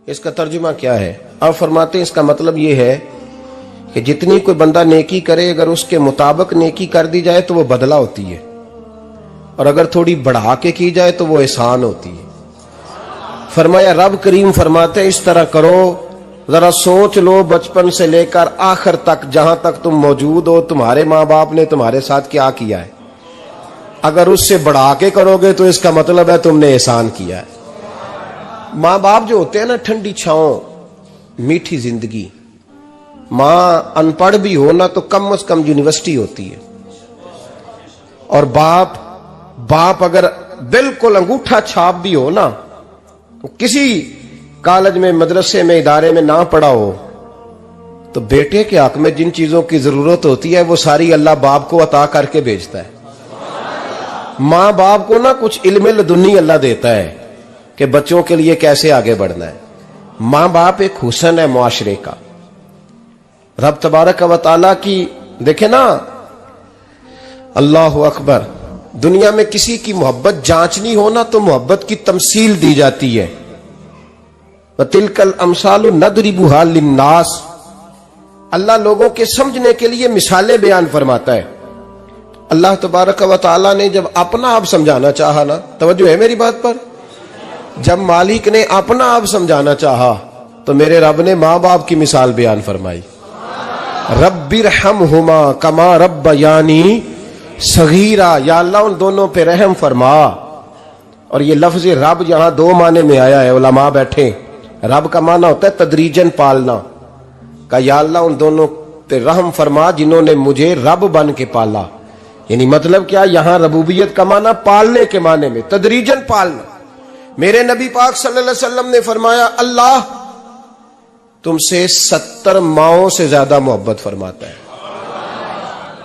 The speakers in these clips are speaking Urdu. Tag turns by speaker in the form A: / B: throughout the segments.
A: اس کا ترجمہ کیا ہے؟ آپ فرماتے ہیں اس کا مطلب یہ ہے کہ جتنی کوئی بندہ نیکی کرے اگر اس کے مطابق نیکی کر دی جائے تو وہ بدلہ ہوتی ہے، اور اگر تھوڑی بڑھا کے کی جائے تو وہ احسان ہوتی ہے۔ فرمایا رب کریم فرماتے ہیں اس طرح کرو، ذرا سوچ لو بچپن سے لے کر آخر تک جہاں تک تم موجود ہو تمہارے ماں باپ نے تمہارے ساتھ کیا کیا ہے۔ اگر اس سے بڑھا کے کرو گے تو اس کا مطلب ہے تم نے احسان کیا ہے۔ ماں باپ جو ہوتے ہیں نا، ٹھنڈی چھاؤں، میٹھی زندگی۔ ماں ان پڑھ بھی ہو نا تو کم از کم یونیورسٹی ہوتی ہے، اور باپ اگر بالکل انگوٹھا چھاپ بھی ہو نا، کسی کالج میں مدرسے میں ادارے میں نہ پڑھا ہو، تو بیٹے کے حق میں جن چیزوں کی ضرورت ہوتی ہے وہ ساری اللہ باپ کو عطا کر کے بھیجتا ہے۔ ماں باپ کو نا کچھ علم لدنی اللہ دیتا ہے کہ بچوں کے لیے کیسے آگے بڑھنا ہے۔ ماں باپ ایک حسن ہے معاشرے کا۔ رب تبارک و تعالیٰ کی دیکھیں نا، اللہ اکبر، دنیا میں کسی کی محبت جانچنی ہو نا تو محبت کی تمثیل دی جاتی ہے۔ وَتِلْكَ الْأَمْثَالُ نَضْرِبُهَا لِلنَّاسِ، اللہ لوگوں کے سمجھنے کے لیے مثالیں بیان فرماتا ہے۔ اللہ تبارک و تعالیٰ نے جب اپنا آپ سمجھانا چاہا نا، توجہ ہے میری بات پر، جب مالک نے اپنا آپ سمجھانا چاہا تو میرے رب نے ماں باپ کی مثال بیان فرمائی۔ رب ارحمہما کما ربیانی صغیرا، یا اللہ ان دونوں پہ رحم فرما۔ اور یہ لفظ رب یہاں دو معنی میں آیا ہے، علماء بیٹھے۔ رب کا معنی ہوتا ہے تدریجن پالنا، کہ یا اللہ ان دونوں پہ رحم فرما جنہوں نے مجھے رب بن کے پالا۔ یعنی مطلب کیا؟ یہاں ربوبیت کا معنی پالنے کے معنی میں، تدریجن پالنا۔ میرے نبی پاک صلی اللہ علیہ وسلم نے فرمایا اللہ تم سے 70 ماؤں سے زیادہ محبت فرماتا ہے۔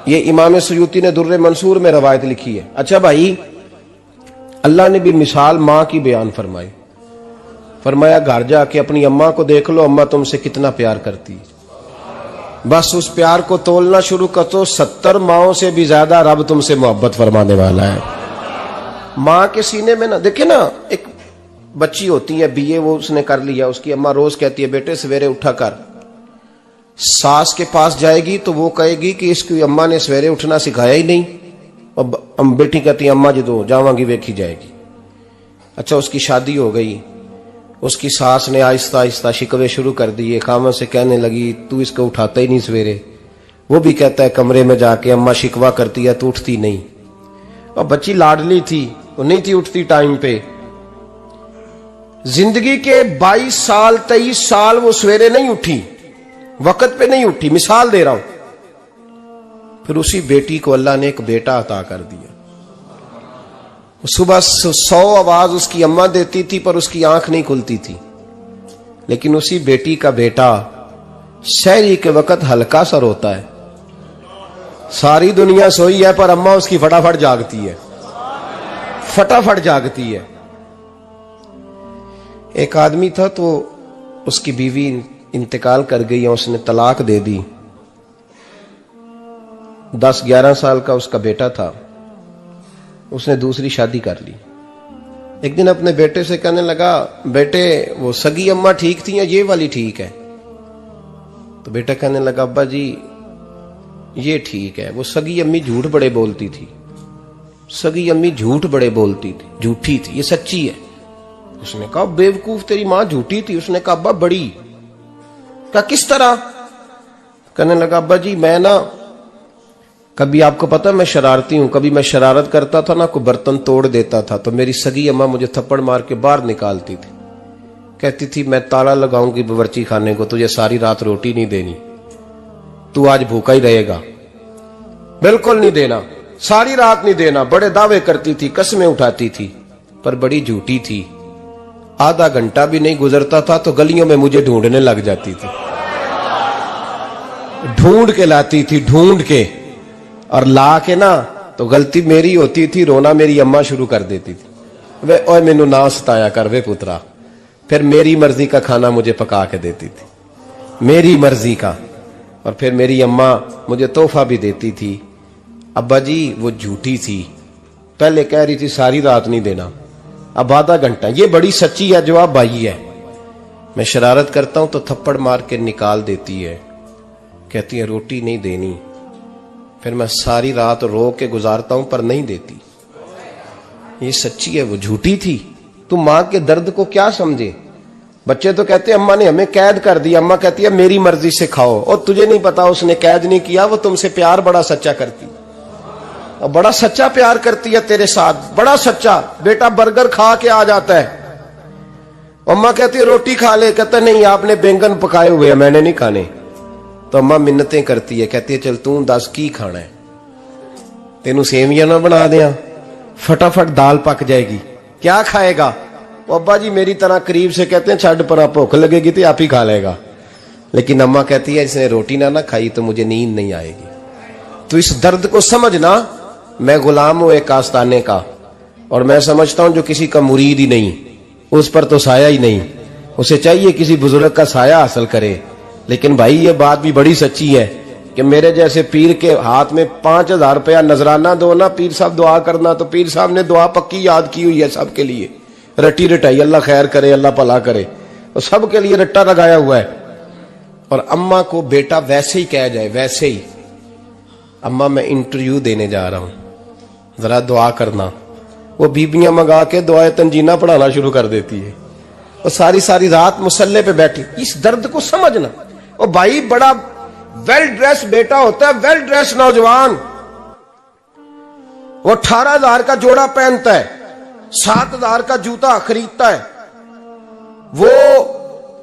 A: یہ امام سیوطی نے در منصور میں روایت لکھی ہے۔ اچھا بھائی، اللہ نے بھی مثال ماں کی بیان فرمائی۔ فرمایا گھر جا کے اپنی اماں کو دیکھ لو، اماں تم سے کتنا پیار کرتی ہے۔ بس اس پیار کو تولنا شروع کر تو 70 ماؤں سے بھی زیادہ رب تم سے محبت فرمانے والا ہے۔ ماں کے سینے میں نا، دیکھیں نا، ایک بچی ہوتی ہے BA، وہ اس نے کر لیا، اس کی اماں روز کہتی ہے بیٹے سویرے اٹھا کر۔ ساس کے پاس جائے گی تو وہ کہے گی کہ اس کی اماں نے سویرے اٹھنا سکھایا ہی نہیں، اور بیٹی کہتی ہے اماں جدو جاواں گی ویکھی جائے گی۔ اچھا اس کی شادی ہو گئی، اس کی ساس نے آہستہ آہستہ شکوے شروع کر دیے، خامن سے کہنے لگی تو اس کو اٹھاتا ہی نہیں سویرے۔ وہ بھی کہتا ہے کمرے میں جا کے اماں شکوہ کرتی ہے تو اٹھتی نہیں۔ اور بچی لاڈلی تھی، وہ نہیں تھی اٹھتی ٹائم پہ۔ زندگی کے 22 سال 23 سال وہ سویرے نہیں اٹھی، وقت پہ نہیں اٹھی، مثال دے رہا ہوں۔ پھر اسی بیٹی کو اللہ نے ایک بیٹا عطا کر دیا۔ صبح 100 آواز اس کی اماں دیتی تھی پر اس کی آنکھ نہیں کھلتی تھی، لیکن اسی بیٹی کا بیٹا سحری کے وقت ہلکا سا روتا ہے، ساری دنیا سوئی ہے پر اماں اس کی فٹافٹ جاگتی ہے، فٹافٹ جاگتی ہے۔ ایک آدمی تھا تو اس کی بیوی انتقال کر گئی اور اس نے طلاق دے دی۔ 10-11 سال کا اس کا بیٹا تھا، اس نے دوسری شادی کر لی۔ ایک دن اپنے بیٹے سے کہنے لگا بیٹے وہ سگی اماں ٹھیک تھی یا یہ والی ٹھیک ہے؟ تو بیٹا کہنے لگا ابا جی یہ ٹھیک ہے، وہ سگی امی جھوٹ بڑے بولتی تھی، سگی امی جھوٹ بڑے بولتی تھی، جھوٹی تھی، یہ سچی ہے۔ اس نے کہا بیوقوف تیری ماں جھوٹی تھی؟ اس نے کہا ابا بڑی۔ کہا کس طرح؟ کہنے لگا ابا جی میں نا کبھی، آپ کو پتا میں شرارتی ہوں، کبھی میں شرارت کرتا تھا نا، کوئی برتن توڑ دیتا تھا تو میری سگی اماں مجھے تھپڑ مار کے باہر نکالتی تھی، کہتی تھی میں تالا لگاؤں گی باورچی خانے کو، تجھے ساری رات روٹی نہیں دینی، تو آج بھوکا ہی رہے گا، بالکل نہیں دینا، ساری رات نہیں دینا۔ بڑے دعوے کرتی تھی، قسمیں اٹھاتی تھی، پر بڑی جھوٹی تھی۔ آدھا گھنٹہ بھی نہیں گزرتا تھا تو گلیوں میں مجھے ڈھونڈنے لگ جاتی تھی، ڈھونڈ کے لاتی تھی، ڈھونڈ کے، اور لا کے نا تو غلطی میری ہوتی تھی، رونا میری اماں شروع کر دیتی تھی، وے اوے مینوں نہ ستایا کر وے پترا۔ پھر میری مرضی کا کھانا مجھے پکا کے دیتی تھی، میری مرضی کا، اور پھر میری اماں مجھے تحفہ بھی دیتی تھی۔ ابا جی وہ جھوٹی تھی، پہلے کہہ رہی تھی ساری رات نہیں دینا، اب آدھا گھنٹہ، یہ بڑی سچی ہے جواب بھائی ہے۔ میں شرارت کرتا ہوں تو تھپڑ مار کے نکال دیتی ہے، کہتی ہے روٹی نہیں دینی، پھر میں ساری رات رو کے گزارتا ہوں پر نہیں دیتی۔ یہ سچی ہے، وہ جھوٹی تھی۔ تم ماں کے درد کو کیا سمجھے؟ بچے تو کہتے ہیں اماں نے ہمیں قید کر دیا، اماں کہتی ہے میری مرضی سے کھاؤ، اور تجھے نہیں پتا اس نے قید نہیں کیا، وہ تم سے پیار بڑا سچا کرتی، اور بڑا سچا پیار کرتی ہے تیرے ساتھ، بڑا سچا۔ بیٹا برگر کھا کے آ جاتا ہے، اماں کہتی ہے روٹی کھا لے، کہتا نہیں آپ نے بینگن پکائے ہوئے ہیں میں نے نہیں کھانے، تو اماں منتیں کرتی ہے، کہتی ہے چل تم دس کی کھانا ہے، تینوں سیویاں نہ بنا دیاں، فٹافٹ دال پک جائے گی، کیا کھائے گا؟ وہ ابا جی میری طرح قریب سے کہتے ہیں چھڈ پر بھوک لگے گی تو آپ ہی کھا لے گا، لیکن اماں کہتی ہے اس نے روٹی نہ کھائی تو مجھے نیند نہیں آئے گی۔ تو اس درد کو سمجھنا، میں غلام ہوں ایک آستانے کا، اور میں سمجھتا ہوں جو کسی کا مرید ہی نہیں اس پر تو سایہ ہی نہیں، اسے چاہیے کسی بزرگ کا سایہ حاصل کرے۔ لیکن بھائی یہ بات بھی بڑی سچی ہے کہ میرے جیسے پیر کے ہاتھ میں 5000 روپیہ نذرانہ دو نا، پیر صاحب دعا کرنا، تو پیر صاحب نے دعا پکی یاد کی ہوئی ہے سب کے لیے، رٹی رٹائی، اللہ خیر کرے اللہ بھلا کرے، اور سب کے لیے رٹا لگایا ہوا ہے۔ اور اماں کو بیٹا ویسے ہی کہہ جائے، ویسے ہی اماں میں انٹرویو دینے جا رہا ہوں ذرا دعا کرنا، وہ بیبیاں منگا کے دعائے تنجینہ پڑھانا شروع کر دیتی ہے، اور ساری رات مسلح پہ بیٹھی۔ اس درد کو سمجھنا۔ اور بھائی بڑا ویل ڈریس بیٹا ہوتا ہے، ویل ڈریس نوجوان، وہ 18,000 کا جوڑا پہنتا ہے، 7,000 کا جوتا خریدتا ہے، وہ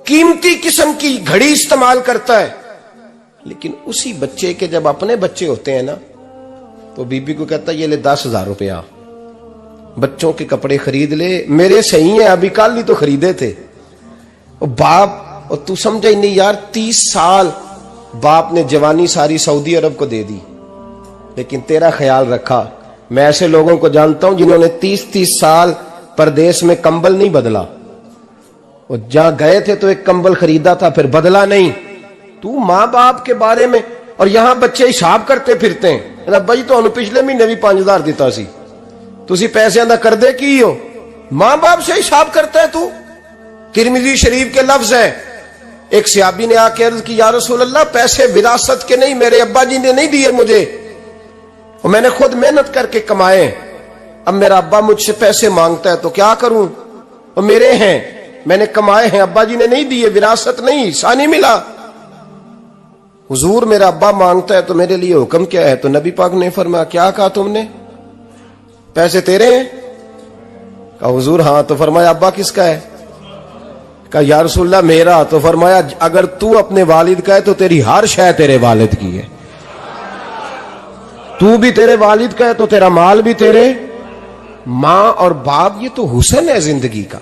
A: قیمتی قسم کی گھڑی استعمال کرتا ہے، لیکن اسی بچے کے جب اپنے بچے ہوتے ہیں نا تو بی بی کو کہتا ہے یہ لے 10,000 روپیہ، بچوں کے کپڑے خرید لے، میرے صحیح ہیں ابھی کل ہی تو خریدے تھے۔ اور باپ، اور تو سمجھا ہی نہیں یار، 30 سال باپ نے جوانی ساری سعودی عرب کو دے دی، لیکن تیرا خیال رکھا۔ میں ایسے لوگوں کو جانتا ہوں جنہوں نے 30 سال پردیس میں کمبل نہیں بدلا، اور جہاں گئے تھے تو ایک کمبل خریدا تھا پھر بدلا نہیں۔ تو ماں باپ کے بارے میں، اور یہاں بچے حساب کرتے پھرتے ہیں، ربا جی تو پچھلے مہینے بھی 5,000 دیتا سی، تسی پیسے ادا کر دے کی ہو؟ ماں باپ سے حساب کرتا ہے تو۔ ترمذی شریف کے لفظ ہیں، ایک صحابی نے آ کے عرض کی یا رسول اللہ پیسے وراثت کے نہیں، میرے ابا جی نے نہیں دیے مجھے، اور میں نے خود محنت کر کے کمائے، اب میرا ابا مجھ سے پیسے مانگتا ہے تو کیا کروں، اور میرے ہیں، میں نے کمائے ہیں، ابا جی نے نہیں دیے، وراثت نہیں، حصہ نہیں ملا۔ حضور میرا ابا مانگتا ہے تو میرے لیے حکم کیا ہے؟ تو نبی پاک نے فرمایا کیا کہا تم نے؟ پیسے تیرے ہیں؟ کہا حضور ہاں۔ تو فرمایا ابا کس کا ہے؟ کہا یا رسول اللہ میرا۔ تو فرمایا اگر تو اپنے والد کا ہے تو تیری ہر شے تیرے والد کی ہے، تو بھی تیرے والد کا ہے تو تیرا مال بھی تیرے۔ ماں اور باپ یہ تو حسن ہے زندگی کا،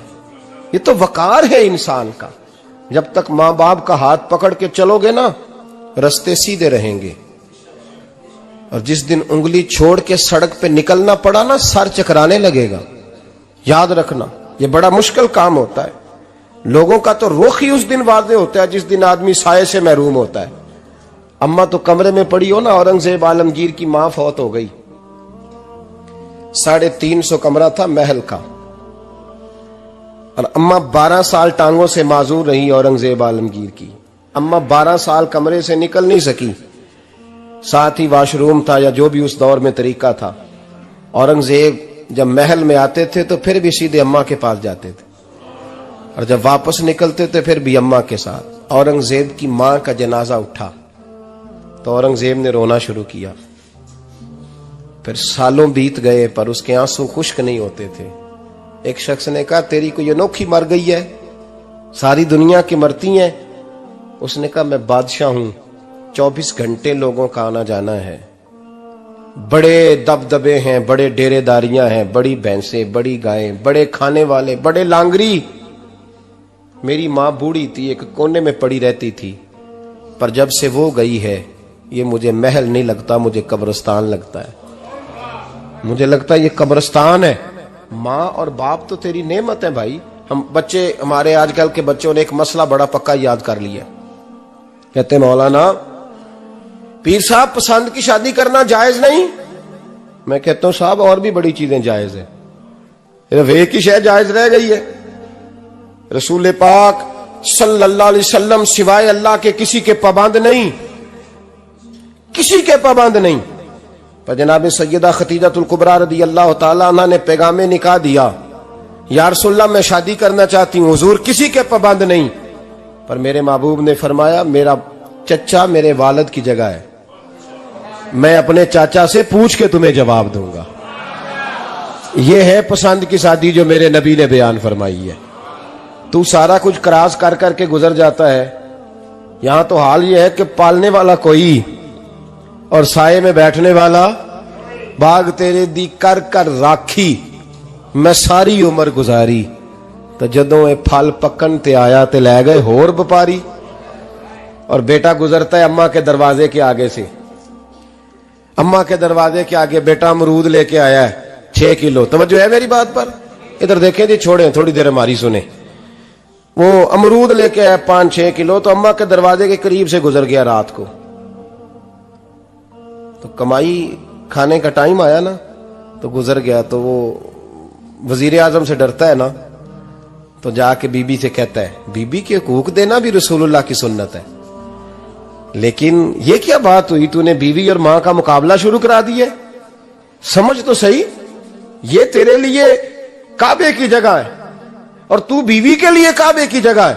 A: یہ تو وقار ہے انسان کا۔ جب تک ماں باپ کا ہاتھ پکڑ کے چلو گے نا رستے سیدھے رہیں گے، اور جس دن انگلی چھوڑ کے سڑک پہ نکلنا پڑا نا سر چکرانے لگے گا۔ یاد رکھنا یہ بڑا مشکل کام ہوتا ہے۔ لوگوں کا تو رخ ہی اس دن واضح ہوتا ہے جس دن آدمی سائے سے محروم ہوتا ہے۔ اماں تو کمرے میں پڑی ہو نا، اورنگزیب عالمگیر کی ماں فوت ہو گئی، 350 کمرہ تھا محل کا، اور اماں 12 سال ٹانگوں سے معذور رہی اورنگزیب عالمگیر کی۔ اماں 12 سال کمرے سے نکل نہیں سکی، ساتھ ہی واش روم تھا یا جو بھی اس دور میں طریقہ تھا۔ اورنگزیب جب محل میں آتے تھے تو پھر بھی سیدھے اماں کے پاس جاتے تھے، اور جب واپس نکلتے تھے پھر بھی اماں کے ساتھ۔ اورنگزیب کی ماں کا جنازہ اٹھا تو اورنگزیب نے رونا شروع کیا، پھر سالوں بیت گئے پر اس کے آنسو خشک نہیں ہوتے تھے۔ ایک شخص نے کہا تیری کوئی انوکھی مر گئی ہے، ساری دنیا کی مرتی ہیں؟ اس نے کہا میں بادشاہ ہوں، 24 گھنٹے لوگوں کا آنا جانا ہے، بڑے دبدبے ہیں، بڑے ڈیرے داریاں ہیں، بڑی بھینسیں، بڑی گائیں، بڑے کھانے والے، بڑے لانگری۔ میری ماں بوڑھی تھی، ایک کونے میں پڑی رہتی تھی، پر جب سے وہ گئی ہے یہ مجھے محل نہیں لگتا، مجھے قبرستان لگتا ہے، مجھے لگتا ہے یہ قبرستان ہے۔ ماں اور باپ تو تیری نعمت ہے بھائی۔ ہم بچے، ہمارے آج کل کے بچوں نے ایک مسئلہ بڑا پکا یاد کر لیا، کہتے ہیں مولانا پیر صاحب پسند کی شادی کرنا جائز نہیں۔ میں کہتا ہوں صاحب اور بھی بڑی چیزیں جائز ہیں، ایک ہی شے جائز رہ گئی ہے۔ رسول پاک صلی اللہ علیہ وسلم سوائے اللہ کے کسی کے پابند نہیں، کسی کے پابند نہیں۔ پر جناب سیدہ خدیجہ الکبریٰ رضی اللہ تعالیٰ عنہ نے پیغام نکاح دیا، یا رسول اللہ میں شادی کرنا چاہتی ہوں، حضور کسی کے پابند نہیں۔ پر میرے محبوب نے فرمایا میرا چچا میرے والد کی جگہ ہے، میں اپنے چاچا سے پوچھ کے تمہیں جواب دوں گا۔ یہ ہے پسند کی شادی جو میرے نبی نے بیان فرمائی ہے۔ تو سارا کچھ کراس کر کر کے گزر جاتا ہے، یہاں تو حال یہ ہے کہ پالنے والا کوئی اور سائے میں بیٹھنے والا، باغ تیرے دی کر کر راکھی میں ساری عمر گزاری، تو جدوں اے پھل پکن تے آیا تے لے گئے ہور بپاری۔ اور بیٹا گزرتا ہے اماں کے دروازے کے آگے سے، اماں کے دروازے کے آگے بیٹا امرود لے کے آیا ہے 6 کلو۔ توجہ ہے میری بات پر؟ ادھر دیکھیں جی، چھوڑیں تھوڑی دیر ہماری سنیں۔ وہ امرود لے کے آیا 5-6 کلو، تو اماں کے دروازے کے قریب سے گزر گیا رات کو، تو کمائی کھانے کا ٹائم آیا نا، تو گزر گیا۔ تو وہ وزیر اعظم سے ڈرتا ہے نا، تو جا کے بی بی سے کہتا ہے بی بی کے حقوق دینا بھی رسول اللہ کی سنت ہے، لیکن یہ کیا بات ہوئی، تو نے بیوی اور ماں کا مقابلہ شروع کرا دی ہے؟ سمجھ تو صحیح، یہ تیرے لیے کعبے کی جگہ ہے اور تو بیوی کے لیے کعبے کی جگہ ہے،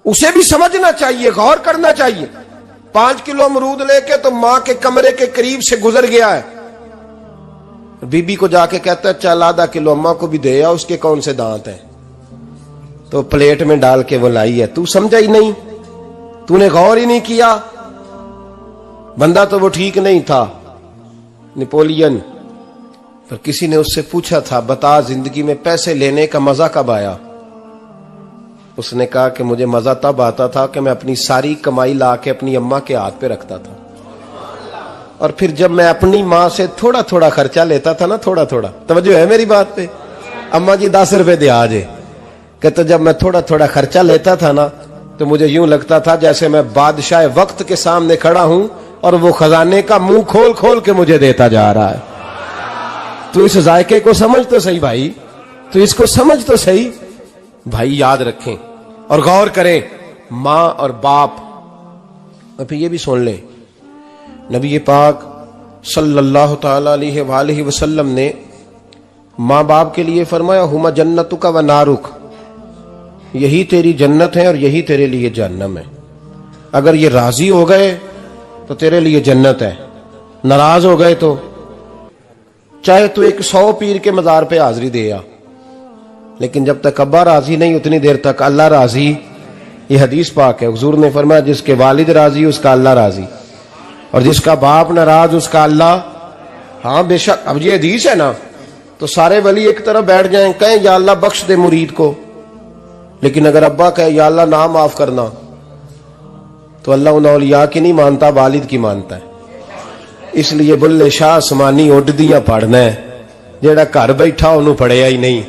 A: اسے بھی سمجھنا چاہیے، غور کرنا چاہیے۔ 5 کلو امرود لے کے تو ماں کے کمرے کے قریب سے گزر گیا ہے، بی بی کو جا کے کہتا ہے چل آدھا کلو اماں کو بھی دے آ، اس کے کون سے دانت ہیں، تو پلیٹ میں ڈال کے وہ لائی ہے۔ تو سمجھا ہی نہیں، تو نے غور ہی نہیں کیا۔ بندہ تو وہ ٹھیک نہیں تھا، نپولین، پر کسی نے اس سے پوچھا تھا بتا زندگی میں پیسے لینے کا مزہ کب آیا؟ اس نے کہا کہ مجھے مزہ تب آتا تھا کہ میں اپنی ساری کمائی لا کے اپنی اماں کے ہاتھ پہ رکھتا تھا، اور پھر جب میں اپنی ماں سے تھوڑا تھوڑا خرچہ لیتا تھا نا، تھوڑا تھوڑا، توجہ ہے میری بات پہ؟ اماں جی 10 روپے دے آجے، کہ تو جب میں تھوڑا تھوڑا خرچہ لیتا تھا نا، تو مجھے یوں لگتا تھا جیسے میں بادشاہ وقت کے سامنے کھڑا ہوں اور وہ خزانے کا منہ کھول کھول کے مجھے دیتا جا رہا ہے۔ تو اس ذائقے کو سمجھ تو صحیح بھائی، تو اس کو سمجھ تو صحیح بھائی۔ یاد رکھیں اور غور کریں، ماں اور باپ۔ اور پھر یہ بھی سن لیں، نبی پاک صلی اللہ تعالی علیہ وآلہ وسلم نے ماں باپ کے لیے فرمایا ہما جنتک و نارک، یہی تیری جنت ہے اور یہی تیرے لیے جہنم ہے۔ اگر یہ راضی ہو گئے تو تیرے لیے جنت ہے، ناراض ہو گئے تو چاہے تو 100 پیر کے مزار پہ حاضری دے آ، لیکن جب تک ابا راضی نہیں اتنی دیر تک اللہ راضی۔ یہ حدیث پاک ہے، حضور نے فرمایا جس کے والد راضی اس کا اللہ راضی، اور جس کا باپ ناراض اس کا اللہ۔ ہاں بے شک، اب یہ حدیث ہے نا، تو سارے ولی ایک طرف بیٹھ جائیں، کہیں یا اللہ بخش دے مرید کو، لیکن اگر ابا کہے یا اللہ نہ معاف کرنا، تو اللہ ان اولیاء کی نہیں مانتا، والد کی مانتا ہے۔ اس لیے بلے شاہ آسمانی اڈ دیاں پڑھنا ہے، جیڑا گھر بیٹھا انہوں پڑھیا ہی نہیں۔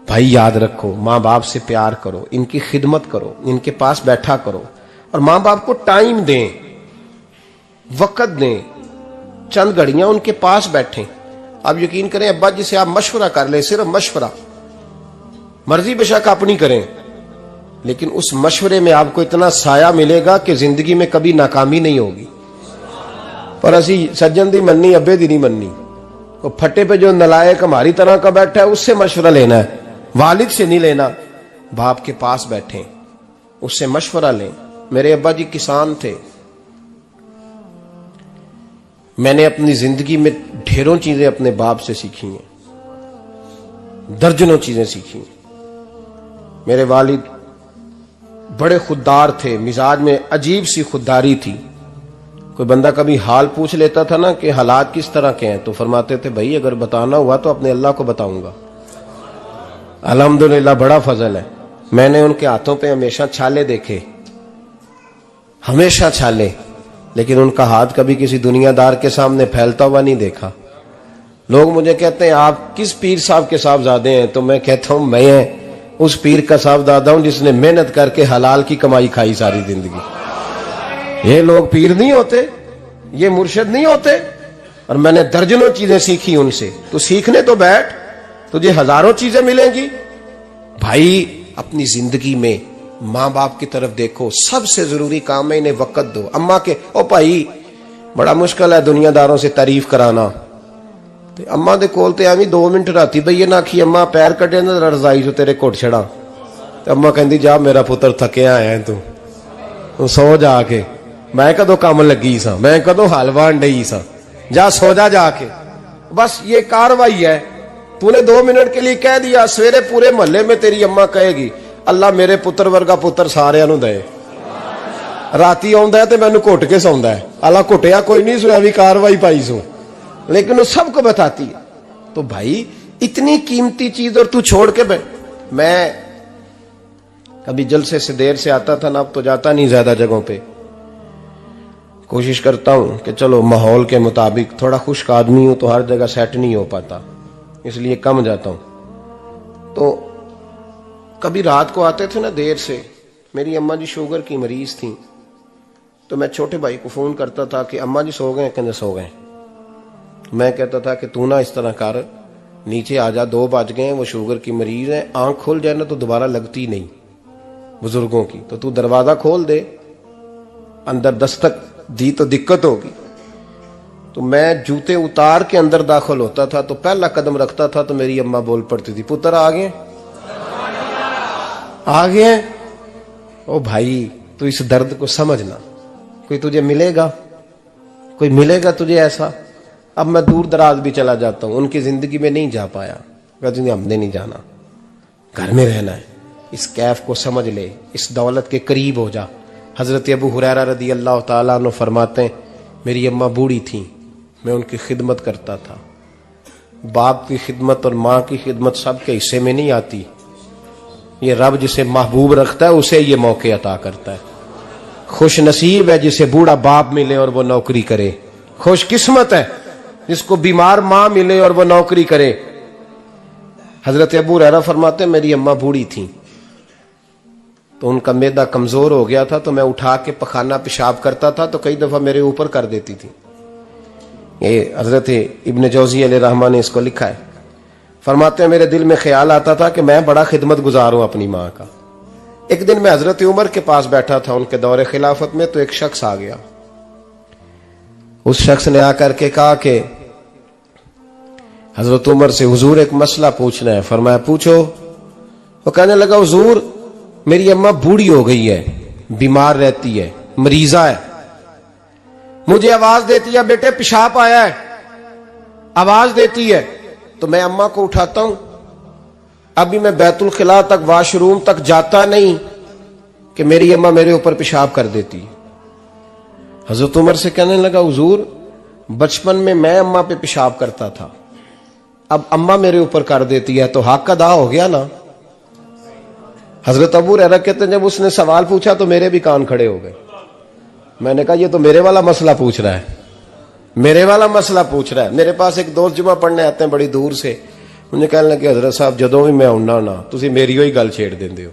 A: بھائی یاد رکھو، ماں باپ سے پیار کرو، ان کی خدمت کرو، ان کے پاس بیٹھا کرو، اور ماں باپ کو ٹائم دیں، وقت دیں، چند گھڑیاں ان کے پاس بیٹھیں۔ آپ یقین کریں ابا جی سے آپ مشورہ کر لیں، صرف مشورہ، مرضی بے شک اپنی کریں، لیکن اس مشورے میں آپ کو اتنا سایہ ملے گا کہ زندگی میں کبھی ناکامی نہیں ہوگی۔ پر اسی سجن دی مننی ابے دی نہیں مننی، وہ پھٹے پہ جو نلائق ہماری طرح کا بیٹھا ہے اس سے مشورہ لینا ہے، والد سے نہیں لینا۔ باپ کے پاس بیٹھیں، اس سے مشورہ لیں۔ میرے ابا جی کسان تھے، میں نے اپنی زندگی میں ڈھیروں چیزیں اپنے باپ سے سیکھی ہیں، درجنوں چیزیں سیکھی ہیں۔ میرے والد بڑے خوددار تھے، مزاج میں عجیب سی خودداری تھی۔ کوئی بندہ کبھی حال پوچھ لیتا تھا نا کہ حالات کس طرح کے ہیں، تو فرماتے تھے بھائی اگر بتانا ہوا تو اپنے اللہ کو بتاؤں گا۔ الحمدللہ بڑا فضل ہے، میں نے ان کے ہاتھوں پہ ہمیشہ چھالے دیکھے، ہمیشہ چھالے، لیکن ان کا ہاتھ کبھی کسی دنیا دار کے سامنے پھیلتا ہوا نہیں دیکھا۔ لوگ مجھے کہتے ہیں آپ کس پیر صاحب کے صاحبزادے ہیں، تو میں کہتا ہوں میں اس پیر کا صاحبزادہ ہوں جس نے محنت کر کے حلال کی کمائی کھائی ساری زندگی۔ یہ لوگ پیر نہیں ہوتے، یہ مرشد نہیں ہوتے، اور میں نے درجنوں چیزیں سیکھی ان سے۔ تو سیکھنے تو بیٹھ، تجھے ہزاروں چیزیں ملیں گی۔ بھائی اپنی زندگی میں ماں باپ کی طرف دیکھو، سب سے ضروری کام ہے انہیں وقت دو. اماں کے او بھائی بڑا مشکل ہے دنیا داروں سے تعریف کرانا. اماں دے کول تے ایویں 2 منٹ راتی بھئی نہ آکھی اماں پیر کٹے نہ رضائی جو تیرے گھٹ چھڑا، تے اماں کہندی جا میرا پتر تھکیا آیا تو سو جا کے، میں کدو کام لگی سا، میں کدو حلوہ ڈئی سا، جا سو جا کے. بس یہ کاروائی ہے. تو نے 2 منٹ کے لیے کہہ دیا، سویرے پورے محلے میں تیری اماں کہے گی اللہ میرے پتر ورگا پتر سارے نو دے. راتی آندا ہے تے مینوں گھٹ کے سوندا ہے، اللہ گھٹیا کوئی نہیں سویا بھی کاروائی پائی سو، لیکن وہ سب کو بتاتی ہے. تو بھائی اتنی قیمتی چیز اور تو چھوڑ کے میں کبھی جلسے سے دیر سے آتا تھا نا، اب تو جاتا نہیں زیادہ جگہوں پہ. کوشش کرتا ہوں کہ چلو ماحول کے مطابق، تھوڑا خشک آدمی ہوں تو ہر جگہ سیٹ نہیں ہو پاتا، اس لیے کم جاتا ہوں. تو کبھی رات کو آتے تھے نا دیر سے، میری اماں جی شوگر کی مریض تھیں، تو میں چھوٹے بھائی کو فون کرتا تھا کہ اماں جی سو گئے، کہنے سو گئے. میں کہتا تھا کہ تو نہ اس طرح کر، نیچے آ جا، 2 بج گئے، وہ شوگر کی مریض ہے، آنکھ کھل جائے نا تو دوبارہ لگتی نہیں بزرگوں کی، تو دروازہ کھول دے، اندر دستک دی تو دقت ہوگی. تو میں جوتے اتار کے اندر داخل ہوتا تھا تو پہلا قدم رکھتا تھا تو میری اماں بول پڑتی تھی پتر آ گئے. او بھائی تو اس درد کو سمجھنا، کوئی تجھے ملے گا، کوئی ملے گا تجھے ایسا. اب میں دور دراز بھی چلا جاتا ہوں، ان کی زندگی میں نہیں جا پایا، کہتے ہیں ہم نے نہیں جانا، گھر میں رہنا ہے. اس کیف کو سمجھ لے، اس دولت کے قریب ہو جا. حضرت ابو ہریرہ رضی اللہ تعالیٰ عنہ فرماتے ہیں میری اماں بوڑھی تھیں، میں ان کی خدمت کرتا تھا. باپ کی خدمت اور ماں کی خدمت سب کے حصے میں نہیں آتی، یہ رب جسے محبوب رکھتا ہے اسے یہ موقع عطا کرتا ہے. خوش نصیب ہے جسے بوڑھا باپ ملے اور وہ نوکری کرے، خوش قسمت ہے جس کو بیمار ماں ملے اور وہ نوکری کرے. حضرت ابو ہریرہ فرماتے ہیں میری اماں بوڑھی تھیں تو ان کا معدہ کمزور ہو گیا تھا، تو میں اٹھا کے پخانہ پیشاب کرتا تھا تو کئی دفعہ میرے اوپر کر دیتی تھی. یہ حضرت ابن جوزی علیہ رحمہ نے اس کو لکھا ہے. فرماتے ہیں میرے دل میں خیال آتا تھا کہ میں بڑا خدمت گزار ہوں اپنی ماں کا. ایک دن میں حضرت عمر کے پاس بیٹھا تھا ان کے دور خلافت میں، تو ایک شخص آ گیا. اس شخص نے آ کر کے کہا کہ حضرت عمر سے حضور ایک مسئلہ پوچھنا ہے. فرمایا پوچھو. وہ کہنے لگا حضور میری اماں بوڑھی ہو گئی ہے، بیمار رہتی ہے، مریضہ ہے، مجھے آواز دیتی ہے بیٹے پیشاب آیا ہے، آواز دیتی ہے تو میں اماں کو اٹھاتا ہوں. ابھی میں بیت الخلاء تک، واش روم تک جاتا نہیں کہ میری اماں میرے اوپر پیشاب کر دیتی. حضرت عمر سے کہنے لگا حضور بچپن میں اماں پہ پیشاب کرتا تھا، اب اماں میرے اوپر کر دیتی ہے تو حق ادا ہو گیا نا. حضرت ابو ہریرہ کہتے ہیں جب اس نے سوال پوچھا تو میرے بھی کان کھڑے ہو گئے. میں نے کہا یہ تو میرے والا مسئلہ پوچھ رہا ہے، میرے والا مسئلہ پوچھ رہا ہے. میرے پاس ایک دوست جمعہ پڑھنے آتے ہیں بڑی دور سے، انہیں کہنے لگے حضرت صاحب جدوں بھی میں آنا نا تسی میری ہوئی گل چھیڑ دیندے ہو،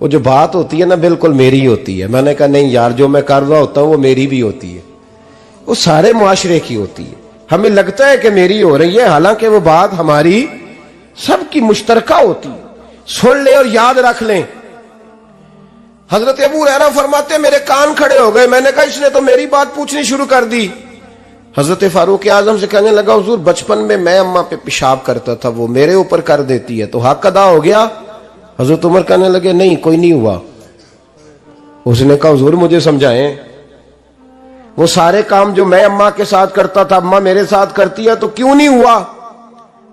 A: وہ جو بات ہوتی ہے نا بالکل میری ہوتی ہے. میں نے کہا نہیں یار جو میں کر رہا ہوتا ہوں وہ میری بھی ہوتی ہے، وہ سارے معاشرے کی ہوتی ہے. ہمیں لگتا ہے کہ میری ہو رہی ہے، حالانکہ وہ بات ہماری سب کی مشترکہ ہوتی ہے. سن لے اور یاد رکھ لیں. حضرت ابو ہریرہ فرماتے ہیں میرے کان کھڑے ہو گئے. میں نے کہا اس نے تو میری بات پوچھنی شروع کر دی. حضرت فاروق اعظم سے کہنے لگا حضور بچپن میں اماں پہ پیشاب کرتا تھا، وہ میرے اوپر کر دیتی ہے تو حق ادا ہو گیا. حضرت عمر کہنے لگے نہیں کوئی نہیں ہوا. اس نے کہا حضور مجھے سمجھائیں وہ سارے کام جو میں اماں کے ساتھ کرتا تھا اماں میرے ساتھ کرتی ہے تو کیوں نہیں ہوا.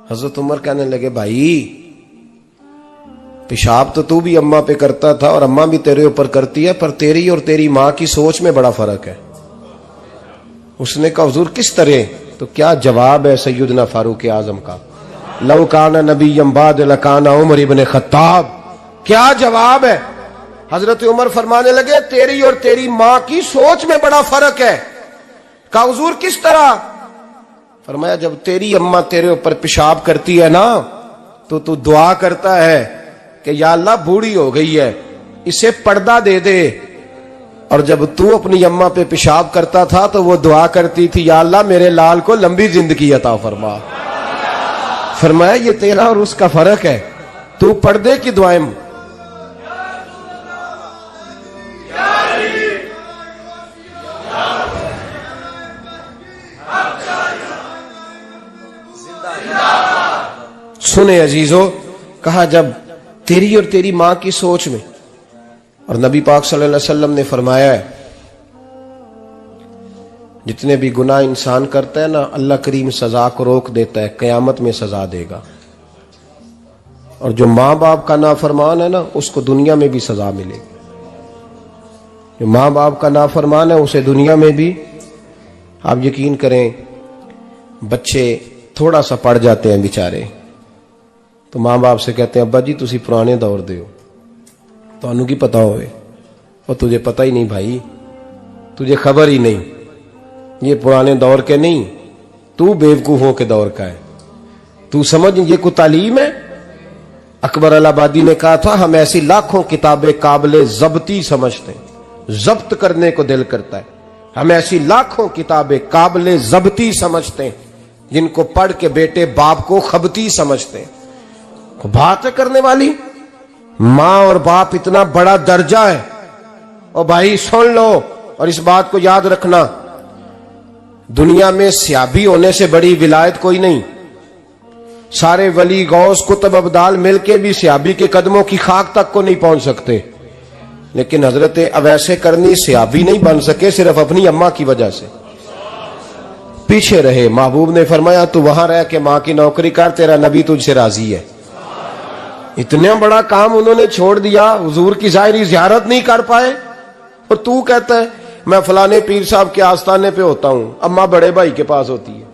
A: حضرت عمر کہنے لگے بھائی پیشاب تو بھی اماں پہ کرتا تھا اور اماں بھی تیرے اوپر کرتی ہے، پر تیری اور تیری ماں کی سوچ میں بڑا فرق ہے. اس نے کہا حضور کس طرح؟ تو کیا جواب ہے سیدنا فاروق اعظم کا، لو کان نبی بعد لکان عمر ابن خطاب. کیا جواب ہے؟ حضرت عمر فرمانے لگے تیری اور تیری ماں کی سوچ میں بڑا فرق ہے. کہا حضور کس طرح؟ فرمایا جب تیری اماں تیرے اوپر پیشاب کرتی ہے نا تو دعا کرتا ہے کہ یا اللہ بوڑھی ہو گئی ہے اسے پردہ دے دے، اور جب تو اپنی اماں پہ پیشاب کرتا تھا تو وہ دعا کرتی تھی یا اللہ میرے لال کو لمبی زندگی عطا فرما. فرمایا یہ تیرا اور اس کا فرق ہے، تو پردے کی دعائیں سنے عزیزو، کہا جب تیری اور تیری ماں کی سوچ میں، اور نبی پاک صلی اللہ علیہ وسلم نے فرمایا ہے جتنے بھی گناہ انسان کرتا ہے نا، اللہ کریم سزا کو روک دیتا ہے، قیامت میں سزا دے گا، اور جو ماں باپ کا نافرمان ہے نا اس کو دنیا میں بھی سزا ملے گی۔ جو ماں باپ کا نافرمان ہے اسے دنیا میں بھی، آپ یقین کریں بچے تھوڑا سا پڑ جاتے ہیں بیچارے تو ماں باپ سے کہتے ہیں ابا جی تسی پرانے دور دے ہو، تو انہوں کی پتا ہوئے، اور تجھے پتہ ہی نہیں بھائی، تجھے خبر ہی نہیں، یہ پرانے دور کے نہیں، تو بیوقوفوں کے دور کا ہے، تو سمجھ یہ کوئی تعلیم ہے۔ اکبر الہآبادی نے کہا تھا ہم ایسی لاکھوں کتابیں قابل ضبطی سمجھتے ہیں، ضبط کرنے کو دل کرتا ہے، ہم ایسی لاکھوں کتابیں قابل ضبطی سمجھتے ہیں جن کو پڑھ کے بیٹے باپ کو خبتی سمجھتے ہیں۔ بات ہے کرنے والی، ماں اور باپ اتنا بڑا درجہ ہے، اور بھائی سن لو اور اس بات کو یاد رکھنا، دنیا میں سیابی ہونے سے بڑی ولایت کوئی نہیں۔ سارے ولی غوث کتب ابدال مل کے بھی سیابی کے قدموں کی خاک تک کو نہیں پہنچ سکتے، لیکن حضرت اویس کرنی سیابی نہیں بن سکے صرف اپنی اماں کی وجہ سے، پیچھے رہے۔ محبوب نے فرمایا تو وہاں رہ کے ماں کی نوکری کر، تیرا نبی تجھ سے راضی ہے۔ اتنا بڑا کام انہوں نے چھوڑ دیا، حضور کی ظاہری زیارت نہیں کر پائے، اور تو کہتا ہے میں فلانے پیر صاحب کے آستانے پہ ہوتا ہوں، اماں بڑے بھائی کے پاس ہوتی ہے،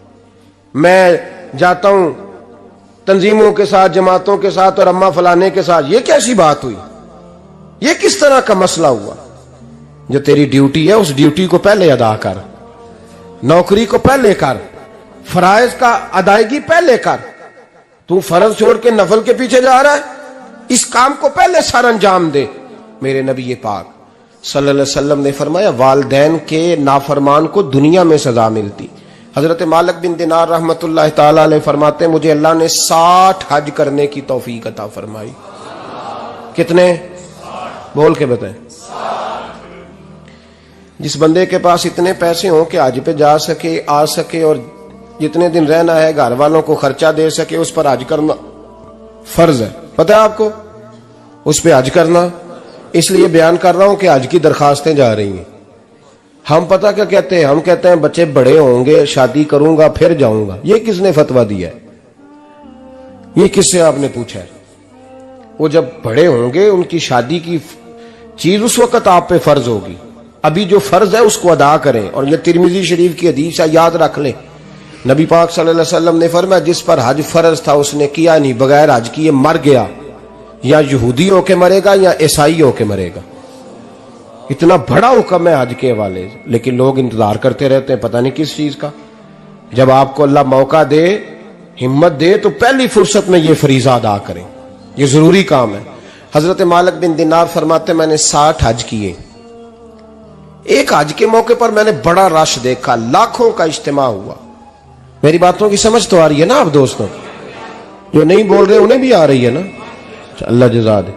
A: میں جاتا ہوں تنظیموں کے ساتھ، جماعتوں کے ساتھ، اور اماں فلانے کے ساتھ۔ یہ کیسی بات ہوئی؟ یہ کس طرح کا مسئلہ ہوا؟ جو تیری ڈیوٹی ہے اس ڈیوٹی کو پہلے ادا کر، نوکری کو پہلے کر، فرائض کا ادائیگی پہلے کر۔ تو فرض چھوڑ کے نفل کے پیچھے جا رہا ہے، اس کام کو پہلے سر انجام دے۔ میرے نبی پاک صلی اللہ علیہ وسلم نے فرمایا والدین کے نافرمان کو دنیا میں سزا ملتی۔ حضرت مالک بن دینار رحمت اللہ تعالی علیہ فرماتے ہیں مجھے اللہ نے 60 حج کرنے کی توفیق عطا فرمائی۔ کتنے؟ بول کے بتائیں۔ جس بندے کے پاس اتنے پیسے ہوں کہ حج پہ جا سکے، آ سکے، اور جتنے دن رہنا ہے گھر والوں کو خرچہ دے سکے، اس پر حج کرنا فرض ہے۔ پتہ ہے آپ کو اس پہ حج کرنا؟ اس لیے بیان کر رہا ہوں کہ حج کی درخواستیں جا رہی ہیں۔ ہم پتہ کیا کہتے ہیں؟ ہم کہتے ہیں بچے بڑے ہوں گے، شادی کروں گا پھر جاؤں گا۔ یہ کس نے فتویٰ دیا ہے؟ یہ کس سے آپ نے پوچھا ہے؟ وہ جب بڑے ہوں گے ان کی شادی کی چیز اس وقت آپ پہ فرض ہوگی، ابھی جو فرض ہے اس کو ادا کریں۔ اور یہ ترمذی شریف کی حدیث ہے، یاد رکھ لیں، نبی پاک صلی اللہ علیہ وسلم نے فرمایا جس پر حج فرض تھا اس نے کیا نہیں، بغیر حج کیے مر گیا، یا یہودی ہو کے مرے گا یا عیسائی ہو کے مرے گا۔ اتنا بڑا حکم ہے حج کے حوالے سے، لیکن لوگ انتظار کرتے رہتے ہیں پتہ نہیں کس چیز کا۔ جب آپ کو اللہ موقع دے، ہمت دے، تو پہلی فرصت میں یہ فریضہ ادا کریں، یہ ضروری کام ہے۔ حضرت مالک بن دینار فرماتے میں نے 60 حج کیے۔ ایک حج کے موقع پر میں نے بڑا رش دیکھا، لاکھوں کا اجتماع ہوا۔ میری باتوں کی سمجھ تو آ رہی ہے نا آپ دوستوں؟ جو نہیں بول رہے انہیں بھی آ رہی ہے نا؟ اللہ جزا دے۔